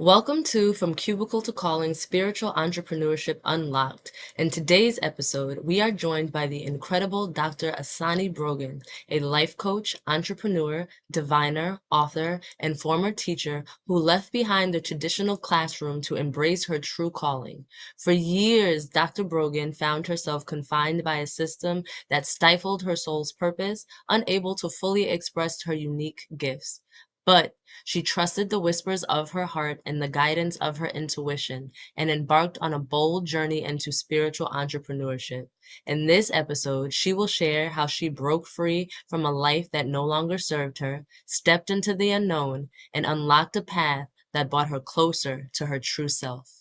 Welcome to From Cubicle to Calling Spiritual Entrepreneurship Unlocked. In today's episode, we are joined by the incredible Dr. Asanee Brogan, a life coach, entrepreneur, diviner, author, and former teacher who left behind the traditional classroom to embrace her true calling. For years, Dr. Brogan found herself confined by a system that stifled her soul's purpose, unable to fully express her unique gifts. But she trusted the whispers of her heart and the guidance of her intuition and embarked on a bold journey into spiritual entrepreneurship. In this episode, she will share how she broke free from a life that no longer served her, stepped into the unknown, and unlocked a path that brought her closer to her true self.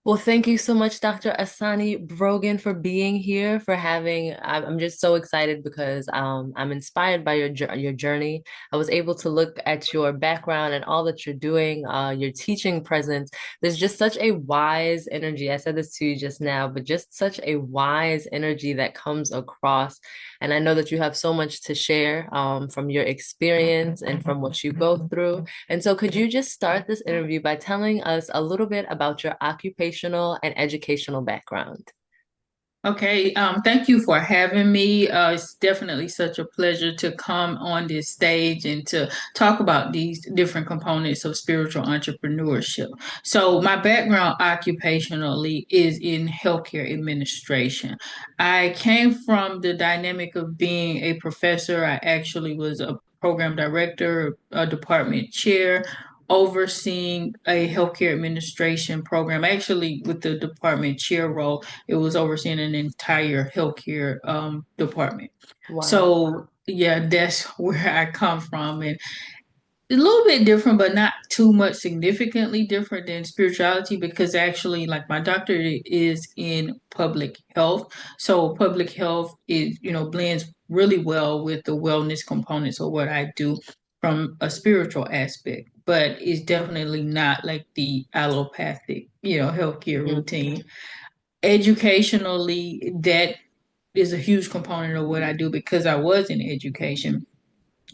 Well, thank you so much, Dr. Asanee Brogan, for being here, for having. I'm just so excited because I'm inspired by your journey. I was able to look at your background and all that you're doing, your teaching presence. There's just such a wise energy. I said this to you just now, but just such a wise energy that comes across. And I know that you have so much to share from your experience and from what you go through. And so, could you just start this interview by telling us a little bit about your occupational and educational background? Okay, thank you for having me. It's definitely such a pleasure to come on this stage and to talk about these different components of spiritual entrepreneurship. So, my background occupationally is in healthcare administration. I came from the dynamic of being a professor. I actually was a program director, a department chair, overseeing a healthcare administration program, actually with the department chair role. It was overseeing an entire healthcare department. Wow. So yeah, that's where I come from, and a little bit different, but not too much significantly different than spirituality because actually, like my doctorate is in public health. So public health is, blends really well with the wellness components of what I do from a spiritual aspect, but it's definitely not like the allopathic, healthcare Mhm. routine. Educationally, that is a huge component of what I do because I was in education.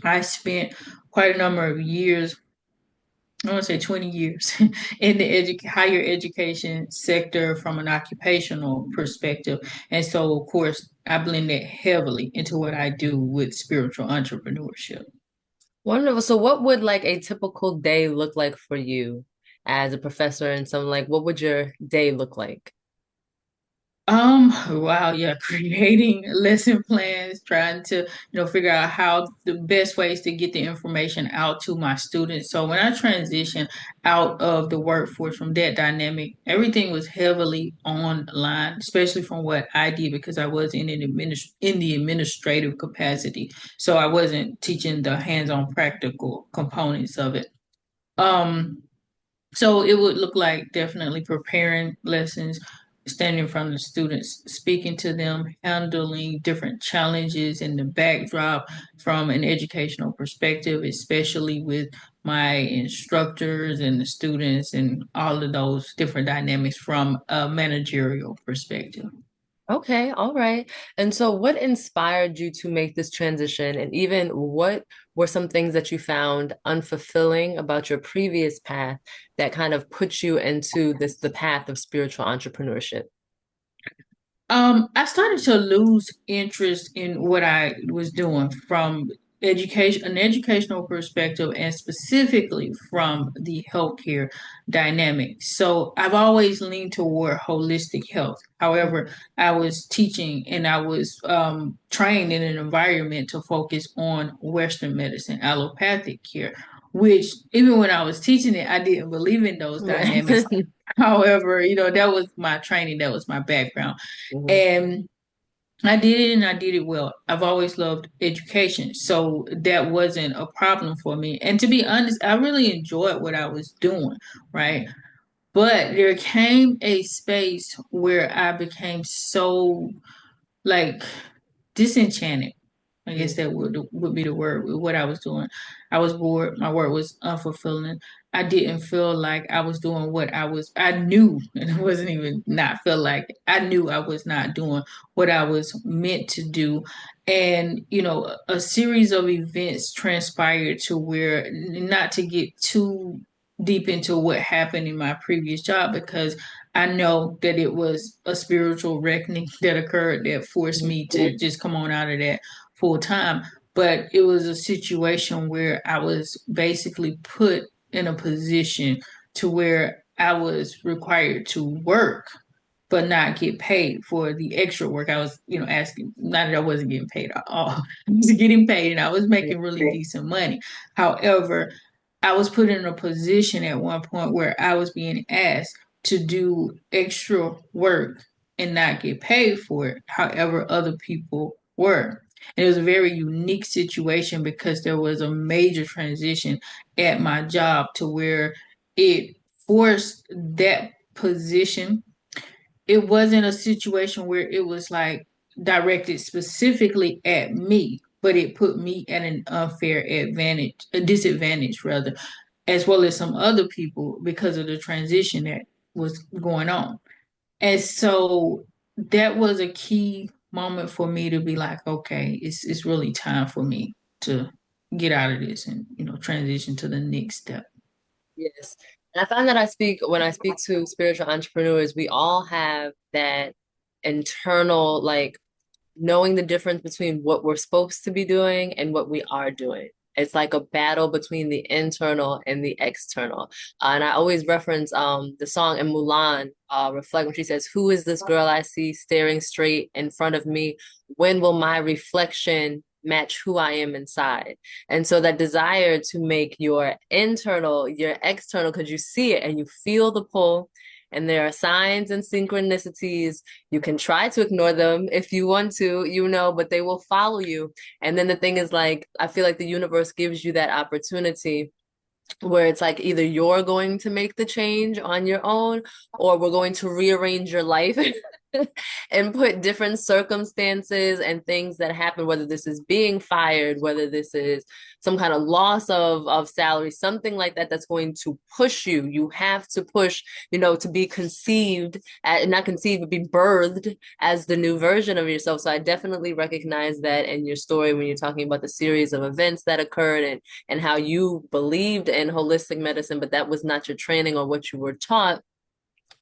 I spent quite a number of years, I want to say 20 years, in the higher education sector from an occupational perspective. And so, of course, I blend that heavily into what I do with spiritual entrepreneurship. Wonderful. So, what would like a typical day look like for you as a professor and some like what would your day look like? Wow, yeah, creating lesson plans, trying to, figure out how the best ways to get the information out to my students. So when I transitioned out of the workforce from that dynamic, everything was heavily online, especially from what I did because I was in the administrative capacity. So I wasn't teaching the hands-on practical components of it. Um, so it would look like definitely preparing lessons, standing in front of the students, speaking to them, handling different challenges in the backdrop from an educational perspective, especially with my instructors and the students and all of those different dynamics from a managerial perspective. Okay, all right. And so, what inspired you to make this transition? And even what were some things that you found unfulfilling about your previous path that kind of put you into the path of spiritual entrepreneurship? I started to lose interest in what I was doing from an educational perspective, and specifically from the healthcare dynamic. So I've always leaned toward holistic health. However, I was teaching and I was trained in an environment to focus on Western medicine, allopathic care, which even when I was teaching it, I didn't believe in those Right. dynamics. However, that was my training, that was my background. Mhm. And I did it and I did it well. I've always loved education. So that wasn't a problem for me. And to be honest, I really enjoyed what I was doing, right? But there came a space where I became so like disenchanted I guess Mm. that would be the word with what I was doing. I was bored. My work was unfulfilling. I didn't feel like I was doing what I knew, and it wasn't even not feel like I knew I was not doing what I was meant to do. And, a series of events transpired to where, not to get too deep into what happened in my previous job, because I know that it was a spiritual reckoning that occurred that forced Mhm. me to just come on out of that full time. But it was a situation where I was basically put in a position to where I was required to work but not get paid for the extra work I was, asking. Not that I wasn't getting paid at all. I was getting paid and I was making really decent money. However, I was put in a position at one point where I was being asked to do extra work and not get paid for it. However, other people were. And it was a very unique situation because there was a major transition at my job to where it forced that position. It wasn't a situation where it was like directed specifically at me, but it put me at an unfair advantage, a disadvantage rather, as well as some other people because of the transition that was going on. And so that was a key moment for me to be like, okay, it's really time for me to get out of this and transition to the next step. Yes. And I find that when I speak to spiritual entrepreneurs, we all have that internal, like, knowing the difference between what we're supposed to be doing and what we are doing. It's like a battle between the internal and the external. And I always reference the song in Mulan, Reflect, when she says, "Who is this girl I see staring straight in front of me? When will my reflection match who I am inside?" And so that desire to make your internal, your external, because you see it and you feel the pull, and there are signs and synchronicities. You can try to ignore them if you want to, but they will follow you. And then the thing is, like, I feel like the universe gives you that opportunity where it's like either you're going to make the change on your own, or we're going to rearrange your life and put different circumstances and things that happen, whether this is being fired, whether this is some kind of loss of salary, something like that, that's going to push you. You have to push, to be conceived, not conceived, but be birthed as the new version of yourself. So I definitely recognize that in your story when you're talking about the series of events that occurred, and how you believed in holistic medicine, but that was not your training or what you were taught.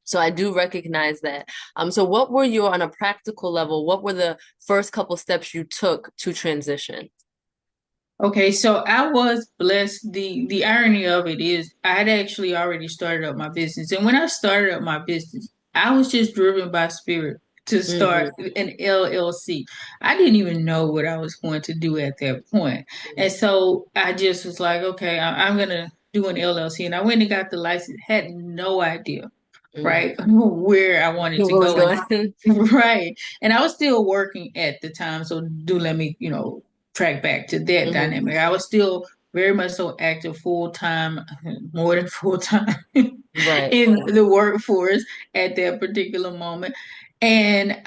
So I do recognize that. So what were you, on a practical level, what were the first couple steps you took to transition? Okay, so I was blessed. The irony of it is I had actually already started up my business. And when I started up my business, I was just driven by spirit to start Mm-hmm. an LLC. I didn't even know what I was going to do at that point. And so I just was like, okay, I'm gonna do an LLC. And I went and got the license, had no idea, Mm-hmm. right, where I wanted to What was go. And going? right. And I was still working at the time. So do let me, track back to that Mm-hmm. dynamic. I was still very much so active full time, more than full time Right. in the workforce at that particular moment. And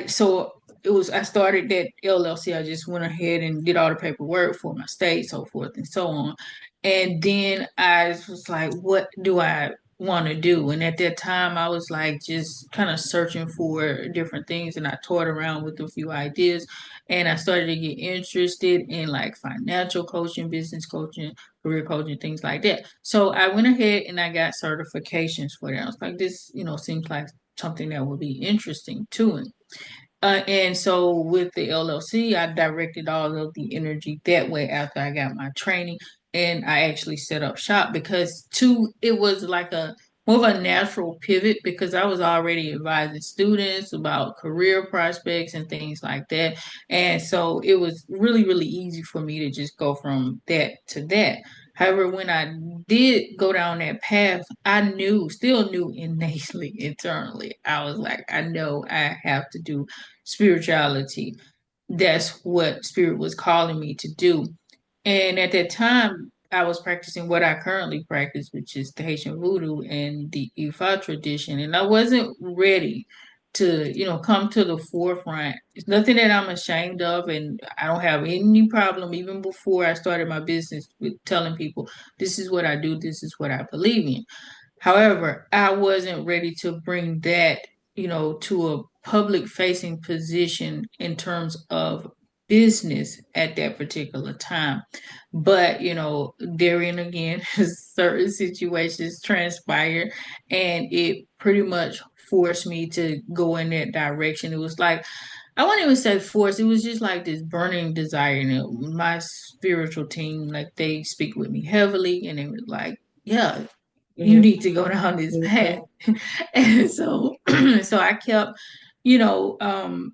so I started that LLC. I just went ahead and did all the paperwork for my state, so forth and so on. And then I was like, what do I want to do? And at that time, I was like just kind of searching for different things, and I toyed around with a few ideas, and I started to get interested in like financial coaching, business coaching, career coaching, things like that. So I went ahead and I got certifications for that. I was like, this, seems like something that would be interesting to me. And so with the LLC, I directed all of the energy that way after I got my training, and I actually set up shop because it was like a more of a natural pivot because I was already advising students about career prospects and things like that. And so it was really, really easy for me to just go from that to that. However, when I did go down that path, still knew innately, internally, I was like, I know I have to do spirituality. That's what spirit was calling me to do. And at that time, I was practicing what I currently practice, which is the Haitian voodoo and the Ifa tradition. And I wasn't ready to, come to the forefront. It's nothing that I'm ashamed of, and I don't have any problem even before I started my business with telling people this is what I do, this is what I believe in. However, I wasn't ready to bring that, to a public facing position in terms of business at that particular time. But, therein again, certain situations transpired and it pretty much forced me to go in that direction. It was like, I wouldn't even say force. It was just like this burning desire. My spiritual team, like they speak with me heavily, and they were like, "Yeah, you Mm-hmm. need to go down this path." And so so I kept, you know, um,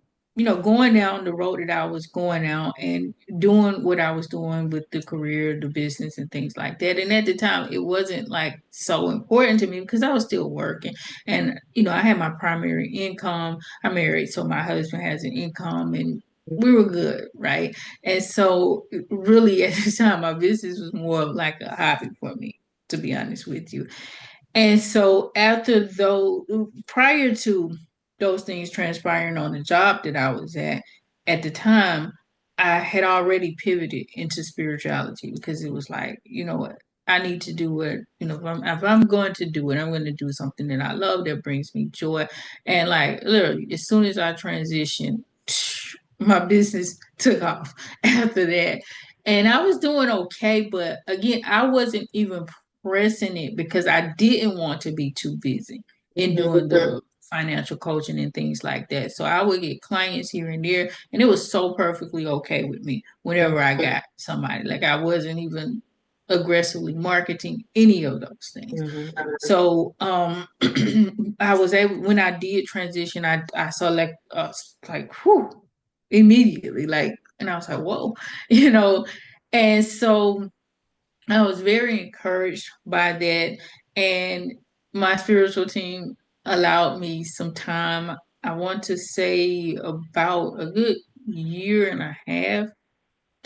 going down the road that I was going down and doing what I was doing with the career, the business and things like that. And at the time it wasn't like so important to me because I was still working. And, I had my primary income. I'm married, so my husband has an income and we were good, right? And so really at the time my business was more of like a hobby for me, to be honest with you. And so prior to those things transpiring on the job that I was at the time, I had already pivoted into spirituality because it was like, you know what, I need to do what, if I'm going to do it, I'm going to do something that I love that brings me joy. And like literally, as soon as I transitioned, my business took off after that. And I was doing okay, but again, I wasn't even pressing it because I didn't want to be too busy in Mm-hmm. doing the financial coaching and things like that. So I would get clients here and there, and it was so perfectly okay with me whenever I got somebody. Like I wasn't even aggressively marketing any of those things. Mm-hmm. So I was able, when I did transition, I saw like whew, immediately, like, and I was like, whoa, you know. And so I was very encouraged by that. And my spiritual team allowed me some time. I want to say about a good year and a half,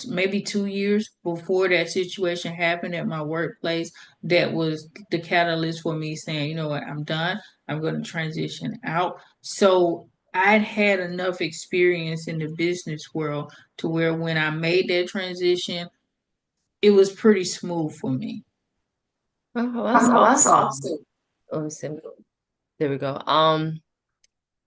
maybe 2 years before that situation happened at my workplace. That was the catalyst for me saying, you know what, I'm done. I'm going to transition out. So I'd had enough experience in the business world to where when I made that transition, it was pretty smooth for me. Oh, that's Oh, that's awesome. awesome. Let me see. There we go.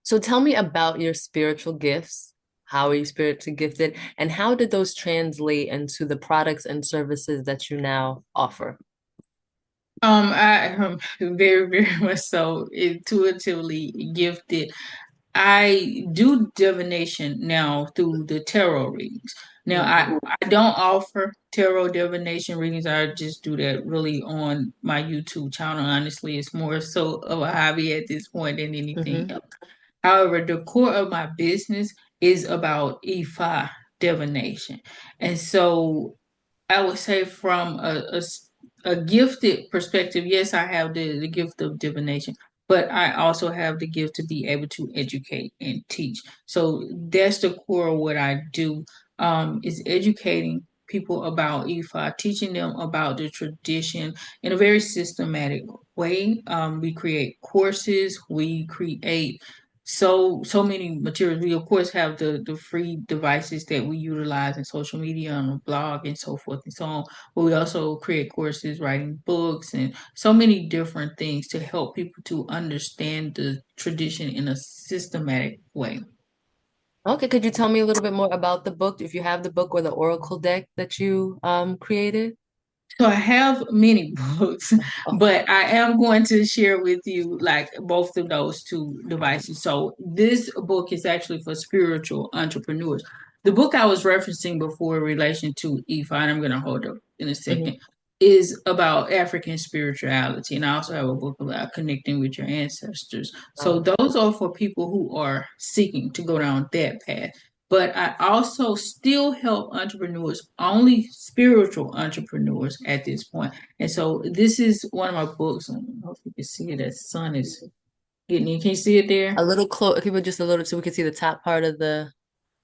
So tell me about your spiritual gifts. How are you spiritually gifted? And how did those translate into the products and services that you now offer? I am very, very much so intuitively gifted. I do divination now through the tarot readings. Now, Mm-hmm. I don't offer tarot divination readings. I just do that really on my YouTube channel. Honestly, it's more so of a hobby at this point than anything Mm-hmm. else. However, the core of my business is about Ifa divination. And so I would say from a gifted perspective, yes, I have the gift of divination, but I also have the gift to be able to educate and teach. So that's the core of what I do, is educating people about Ifa, teaching them about the tradition in a very systematic way. We create courses, we create so many materials. We of course have the free devices that we utilize in social media, on the blog and so forth and so on. But we also create courses, writing books, and so many different things to help people to understand the tradition in a systematic way. Okay, could you tell me a little bit more about the book, if you have the book or the Oracle deck that you created? So I have many books, Oh, but I am going to share with you like both of those two devices. So this book is actually for spiritual entrepreneurs. The book I was referencing before in relation to EFI, and I'm going to hold up in a mhm. second, is about African spirituality. And I also have a book about connecting with your ancestors. So Wow. those are for people who are seeking to go down that path. But I also still help entrepreneurs, only spiritual entrepreneurs at this point. And so this is one of my books. I don't know if you can see it. That sun is getting in. Can you see it there? A little close, people just a little so we can see the top part of the,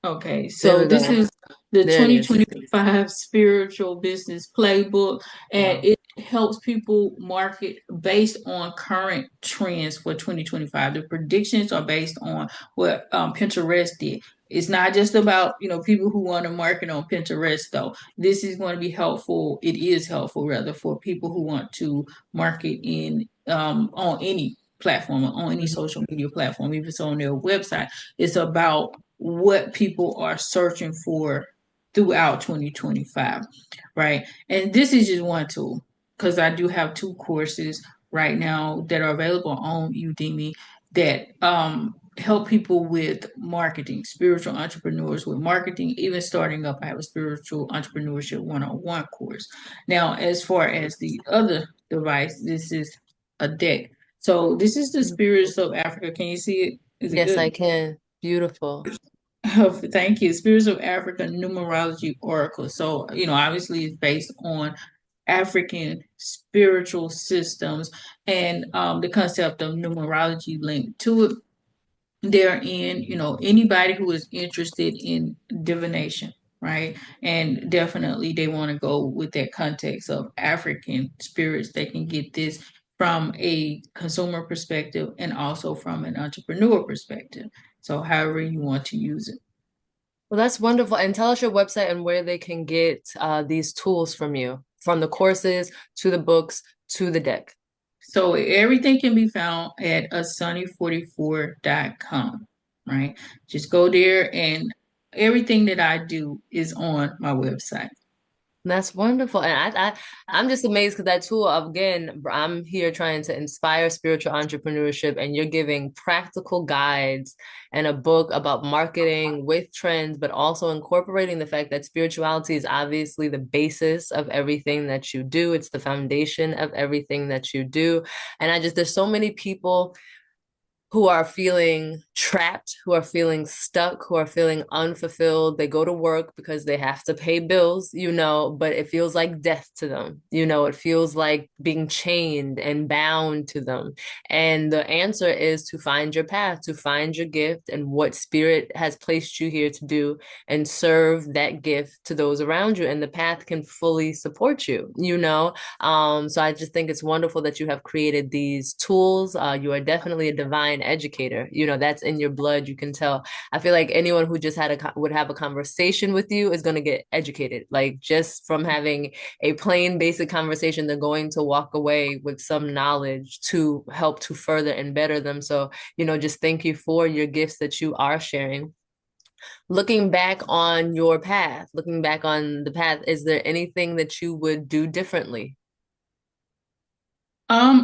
Okay, there so we this go. is the There it is. 2025 Spiritual Business Playbook, and Wow. helps people market based on current trends for 2025. The predictions are based on what Pinterest did. It's not just about, people who want to market on Pinterest though. This is going to be helpful. It is helpful rather for people who want to market in on any platform, on any Mhm. social media platform, even so on their website. It's about what people are searching for throughout 2025, right? And this is just one tool because I do have two courses right now that are available on Udemy that help people with marketing, spiritual entrepreneurs with marketing, even starting up. I have a spiritual entrepreneurship one-on-one course. Now, as far as the other device, this is a deck. So this is the Spirits of Africa. Can you see it? Is it Yes, I good? can. Beautiful. Thank you. Spirits of Africa numerology oracle. So, obviously it's based on African spiritual systems and the concept of numerology linked to it. Therein, anybody who is interested in divination, right? And definitely they want to go with that context of African spirits. They can get this from a consumer perspective and also from an entrepreneur perspective. So, however you want to use it. Well, that's wonderful. And tell us your website and where they can get these tools from you, from the courses to the books to the deck. So everything can be found at asanee44.com, right? Just go there and everything that I do is on my website. That's wonderful. And I'm just amazed because that tool, again, I'm here trying to inspire spiritual entrepreneurship, and you're giving practical guides and a book about marketing with trends, but also incorporating the fact that spirituality is obviously the basis of everything that you do. It's the foundation of everything that you do. And there's so many people who are feeling trapped, who are feeling stuck, who are feeling unfulfilled. They go to work because they have to pay bills, but it feels like death to them. It feels like being chained and bound to them. And the answer is to find your path, to find your gift and what spirit has placed you here to do and serve that gift to those around you. And the path can fully support you. So I just think it's wonderful that you have created these tools. You are definitely a divine educator. That's in your blood. You can tell. I feel like anyone who just would have a conversation with you is going to get educated. Like just from having a plain basic conversation, they're going to walk away with some knowledge to help to further and better them. So, just thank you for your gifts that you are sharing. Looking back on your path, looking back on the path, is there anything that you would do differently?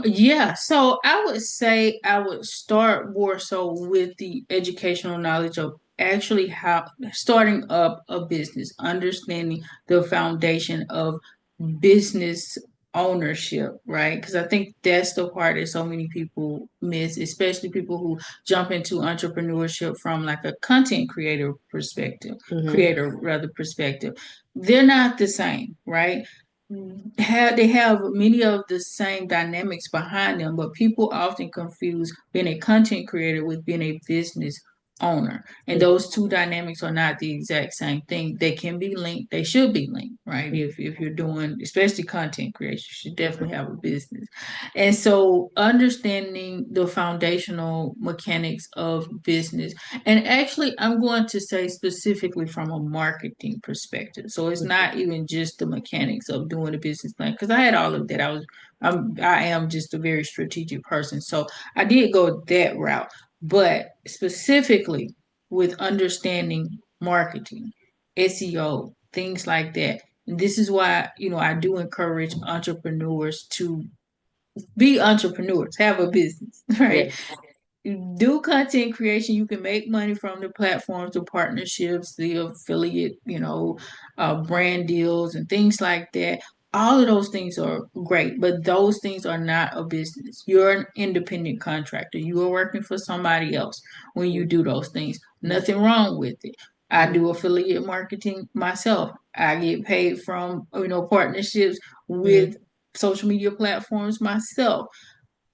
Yeah, so I would say I would start more so with the educational knowledge of actually how starting up a business, understanding the foundation of business ownership, right? Because I think that's the part that so many people miss, especially people who jump into entrepreneurship from like a content creator perspective, Mm-hmm. creator rather perspective. They're not the same, right? They have many of the same dynamics behind them, but people often confuse being a content creator with being a business owner. And those two dynamics are not the exact same thing. They can be linked, they should be linked, right? If you're doing especially content creation, you should definitely have a business. And so understanding the foundational mechanics of business, and actually I'm going to say specifically from a marketing perspective. So it's not even just the mechanics of doing a business plan, because I had all of that. I am just a very strategic person. So I did go that route, but specifically with understanding marketing, SEO, things like that. And this is why, I do encourage entrepreneurs to be entrepreneurs, have a business, right? Yes. Do content creation. You can make money from the platforms, the partnerships, the affiliate, brand deals and things like that. All of those things are great, but those things are not a business. You're an independent contractor. You are working for somebody else when you do those things. Nothing wrong with it. I do affiliate marketing myself. I get paid from, partnerships with Mm-hmm. social media platforms myself,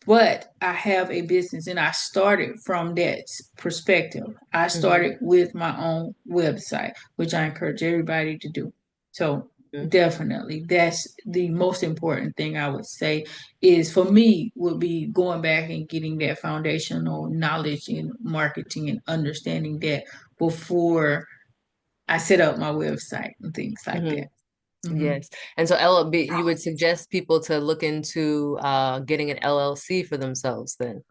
but I have a business and I started from that perspective. I Mm-hmm. started with my own website, which I encourage everybody to do. So, Definitely. That's the most important thing I would say is for me would be going back and getting that foundational knowledge in marketing and understanding that before I set up my website and things like Mm-hmm. that. Hmm. Yes. And so LLB, you would suggest people to look into getting an LLC for themselves then.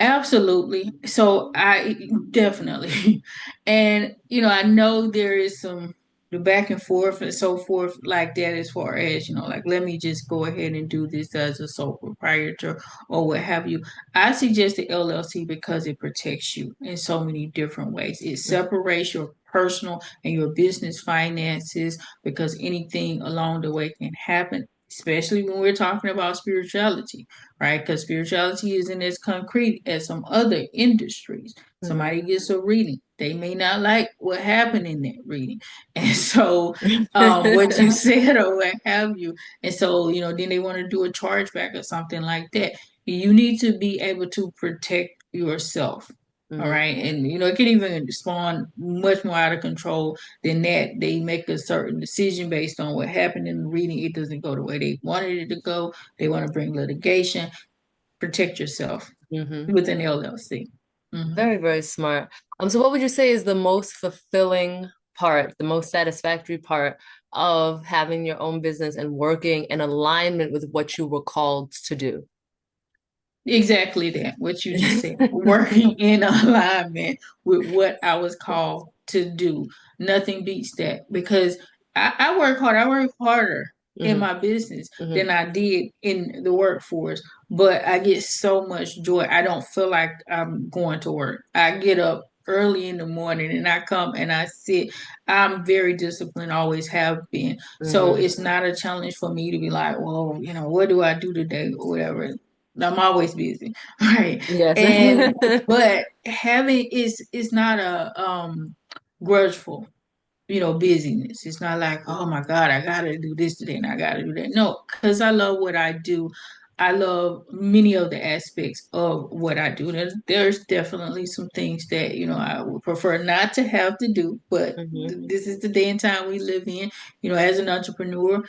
Absolutely. So I definitely, and I know there is some the back and forth and so forth like that as far as like let me just go ahead and do this as a sole proprietor or what have you. I suggest the LLC because it protects you in so many different ways. It separates your personal and your business finances because anything along the way can happen, especially when we're talking about spirituality, right? Because spirituality isn't as concrete as some other industries. Somebody gets a reading. They may not like what happened in that reading. And so, what you said or what have you. And so, then they want to do a chargeback or something like that. You need to be able to protect yourself. All Mm-hmm. right. And, it can even spawn much more out of control than that. They make a certain decision based on what happened in the reading. It doesn't go the way they wanted it to go. They want to bring litigation. Protect yourself Mm-hmm. with an LLC. Hmm. Very, very smart. So what would you say is the most fulfilling part, the most satisfactory part of having your own business and working in alignment with what you were called to do? Exactly that, what you just said. Working in alignment with what I was called to do. Nothing beats that because I work hard. I work harder in Hmm. my business Hmm. than I did in the workforce, but I get so much joy. I don't feel like I'm going to work. I get up early in the morning and I come and I sit. I'm very disciplined, always have been. So Hmm. it's not a challenge for me to be like, well, what do I do today or whatever. I'm always busy, right? Yes. And but having is not a grudgeful, busyness. It's not like, oh my God, I gotta do this today and I gotta do that. No, because I love what I do. I love many of the aspects of what I do. There's definitely some things that, I would prefer not to have to do, but Hmm. this is the day and time we live in. As an entrepreneur,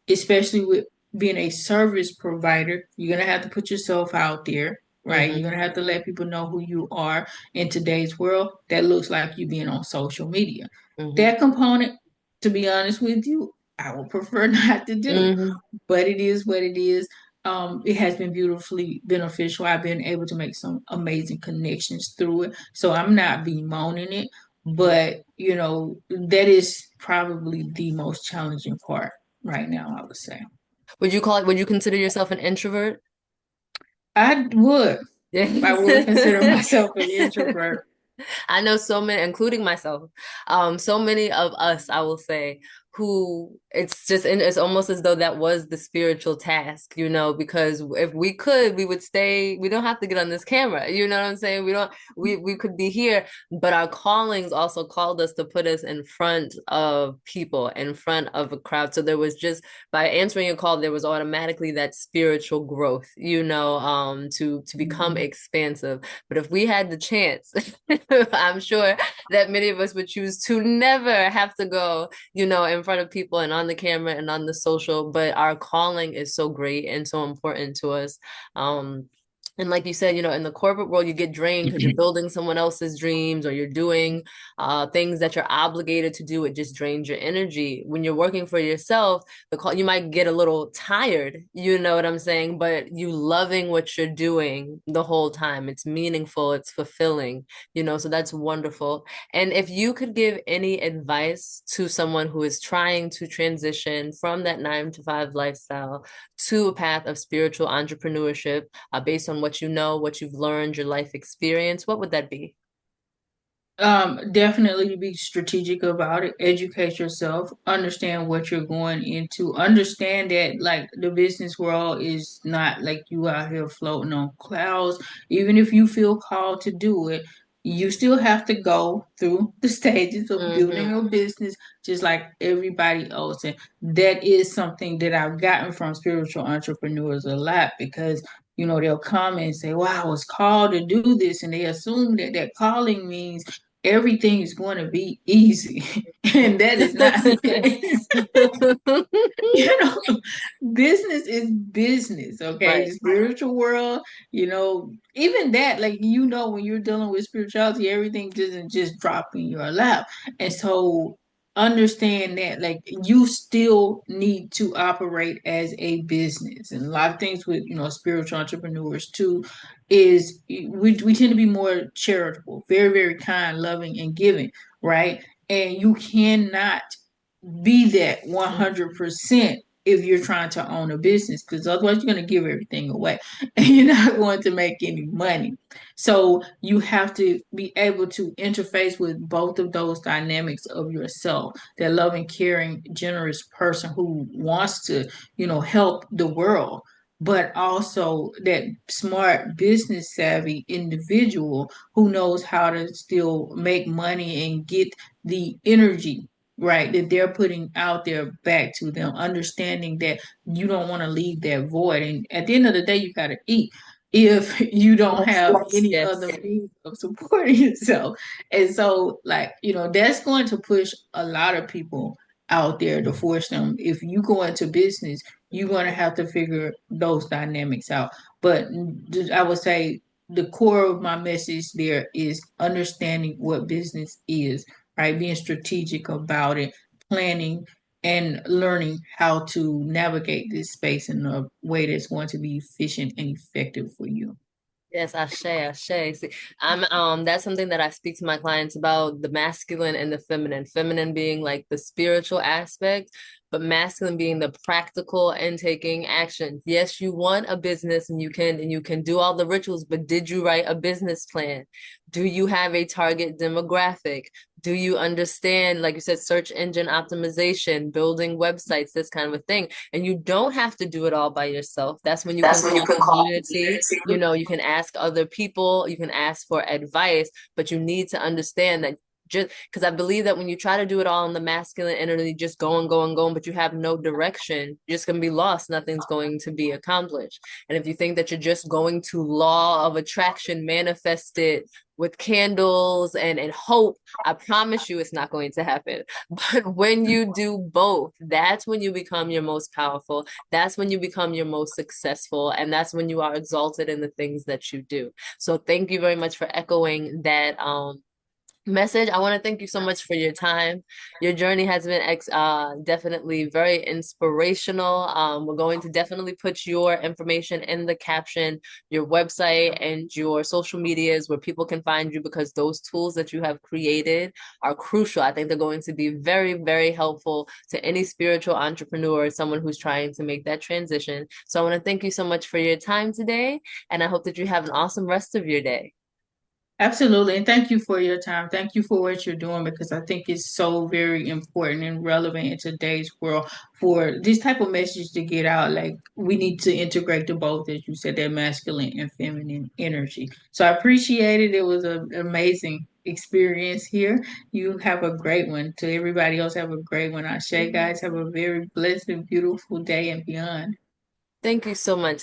especially with being a service provider, you're going to have to put yourself out there, right? You're Hmm. going to have to let people know who you are in today's world. That looks like you being on social media. Hmm. That component, to be honest with you, I would prefer not to do, Hmm. but it is what it is. It has been beautifully beneficial. I've been able to make some amazing connections through it. So I'm not bemoaning it, but that is probably the most challenging part right now, I would say. Would you consider yourself an introvert? I would. I would consider Yeah. myself an introvert. I know so many, including myself, so many of us, I will say, who it's almost as though that was the spiritual task, because if we could, we would stay, we don't have to get on this camera, you know what I'm saying? We could be here, but our callings also called us to put us in front of people, in front of a crowd. So there was just, by answering a call, there was automatically that spiritual growth, to become Mhm. expansive. But if we had the chance, I'm sure that many of us would choose to never have to go, in front of people and on the camera and on the social. But our calling is so great and so important to us. And like you said, in the corporate world, you get drained because you're building someone else's dreams or you're doing things that you're obligated to do. It just drains your energy. When you're working for yourself, you might get a little tired, you know what I'm saying? But you loving what you're doing the whole time. It's meaningful, it's fulfilling, so that's wonderful. And if you could give any advice to someone who is trying to transition from that 9 to 5 lifestyle to a path of spiritual entrepreneurship, based on what you know, what you've learned, your life experience, what would that be? Definitely be strategic about it. Educate yourself. Understand what you're going into. Understand that like the business world is not like you out here floating on clouds. Even if you feel called to do it, you still have to go through the stages of building Mm-hmm. your business just like everybody else. And that is something that I've gotten from spiritual entrepreneurs a lot because they'll come and say, "Wow, I was called to do this," and they assume that that calling means everything is going to be easy. And that is not the case. You know, business is business, okay? Right. The spiritual world, even that, like, when you're dealing with spirituality, everything doesn't just drop in your lap. And so understand that, like, you still need to operate as a business. And a lot of things with, spiritual entrepreneurs too, is we tend to be more charitable, very, very kind, loving, and giving, right? And you cannot be that Mm. 100% if you're trying to own a business, because otherwise you're going to give everything away and you're not going to make any money. So you have to be able to interface with both of those dynamics of yourself, that loving, caring, generous person who wants to, help the world, but also that smart business savvy individual who knows how to still make money and get the energy, right, that they're putting out there back to them, understanding that you don't want to leave that void. And at the end of the day, you got to eat if you don't Yes. have any other Yes. means of supporting yourself. And so, like, that's going to push a lot of people out there to force them. If you go into business, you're going to have to figure those dynamics out. But I would say the core of my message there is understanding what business is, right? Being strategic about it, planning, and learning how to navigate this space in a way that's going to be efficient and effective for you. Yes, Ashe, Ashe. See, that's something that I speak to my clients about, the masculine and the feminine. Feminine being like the spiritual aspect, but masculine being the practical and taking action. Yes, you want a business and you can do all the rituals, but did you write a business plan? Do you have a target demographic? Do you understand, like you said, search engine optimization, building websites, this kind of a thing? And you don't have to do it all by yourself. That's when you can That's when you call can call community. community. You can ask other people, you can ask for advice, but you need to understand that, just because I believe that when you try to do it all in the masculine energy, just going, going, going, but you have no direction, you're just going to be lost. Nothing's going to be accomplished. And if you think that you're just going to law of attraction, manifest it with candles and hope, I promise you it's not going to happen. But when you do both, that's when you become your most powerful. That's when you become your most successful. And that's when you are exalted in the things that you do. So thank you very much for echoing that message. I want to thank you so much for your time. Your journey has been definitely very inspirational. We're going to definitely put your information in the caption, your website and your social medias where people can find you, because those tools that you have created are crucial. I think they're going to be very, very helpful to any spiritual entrepreneur, someone who's trying to make that transition. So I want to thank you so much for your time today, and I hope that you have an awesome rest of your day. Absolutely. And thank you for your time. Thank you for what you're doing, because I think it's so very important and relevant in today's world for this type of message to get out. Like, we need to integrate the both, as you said, that masculine and feminine energy. So I appreciate it. It was an amazing experience here. You have a great one. To everybody else, have a great one. I say, guys, have a very blessed and beautiful day and beyond. Thank you so much.